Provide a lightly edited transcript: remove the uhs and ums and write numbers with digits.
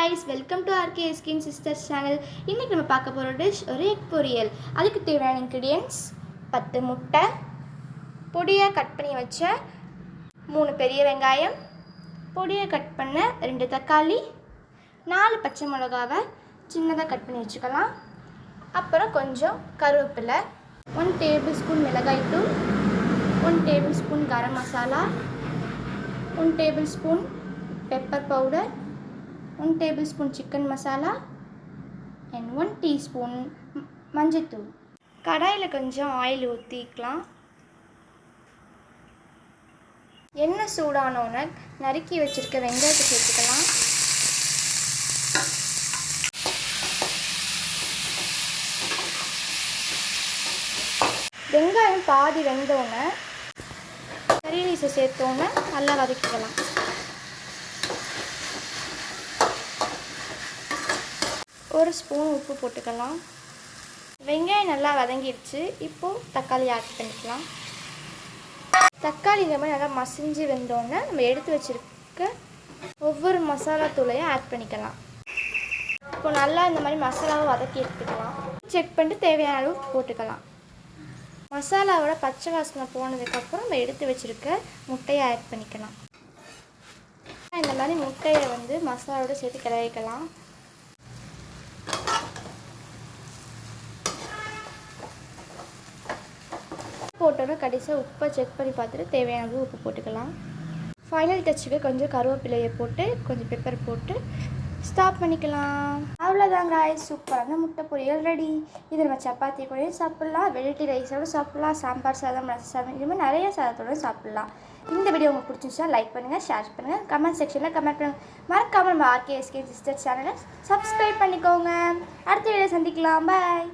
guys, welcome to RK Skin Sisters channel. இன்னைக்கு நம்ம பார்க்க போற டிஷ் ஒரு எக் பொரியல். அதுக்கு தேவையான ingredients 10 முட்டை, பொடியா கட் பண்ணி வச்ச 3 பெரிய வெங்காயம், பொடியா கட் பண்ண 2 தக்காளி, 4 பச்சை மிளகாவை சின்னதா கட் பண்ணி வச்சுக்கலாம். அப்புறம் கொஞ்சம் கருவேப்பிலை, 1 டேபிள்ஸ்பூன் மிளகாய் தூள், 1 tablespoon garam masala, 1 tablespoon pepper powder, 1 tablespoon chicken masala and 1 teaspoon மஞ்சள்தூள். கடாயில் கொஞ்சம் ஆயில் ஊற்றிக்கலாம். எண்ணெய் சூடானோன்னு நறுக்கி வச்சுருக்க வெங்காயத்தை சேர்த்துக்கலாம். வெங்காயம் பாதி வெந்தோன்னே கறி ரைஸை சேர்த்தோன்னே நல்லா வதக்கிக்கலாம். ஒரு ஸ்பூன் உப்பு போட்டுக்கலாம். வெங்காயம் நல்லா வதங்கிடுச்சு. இப்போது தக்காளி ஆட் பண்ணிக்கலாம். தக்காளி இந்த மாதிரி நல்லா மசிஞ்சு வெந்தோடனே நம்ம எடுத்து வச்சுருக்க ஒவ்வொரு மசாலா தூளையும் ஆட் பண்ணிக்கலாம். இப்போ நல்லா இந்த மாதிரி மசாலாவை வதக்கி எடுத்துக்கலாம். செக் பண்ணிட்டு தேவையான அளவு போட்டுக்கலாம். மசாலாவோட பச்சை வாசனை போனதுக்கப்புறம் நம்ம எடுத்து வச்சுருக்க முட்டையை ஆட் பண்ணிக்கலாம். இந்த மாதிரி முட்டையை மசாலாவோட சேர்த்து கிளறிக்கலாம். போட்டோன்னா கடைசியாக உப்பை செக் பண்ணி பார்த்துட்டு தேவையானது உப்பு போட்டுக்கலாம். ஃபைனல் டச்சுக்கு கொஞ்சம் கருவேப்பிலையை போட்டு கொஞ்சம் பெப்பர் போட்டு ஸ்டாப் பண்ணிக்கலாம். அவ்வளோதாங்க, சூப்பரான முட்டை பொரியல் ரெடி. இது நம்ம சப்பாத்தி கூட சாப்பிட்லாம், வெரைட்டி ரைஸோடு சாப்பிட்லாம், சாம்பார் சாதம், ரச சாதம், இது மாதிரி நிறைய சாதத்தோடு சாப்பிட்லாம். இந்த வீடியோ உங்களுக்கு பிடிச்சிருச்சா லைக் பண்ணுங்கள், ஷேர் பண்ணுங்கள், கமெண்ட் செக்ஷனில் கமெண்ட் பண்ணுங்கள். மறக்காமல் நம்ம RK Skin Sisters சேனலை சப்ஸ்கிரைப் பண்ணிக்கோங்க. அடுத்த வீடியோ சந்திக்கலாம். பாய்.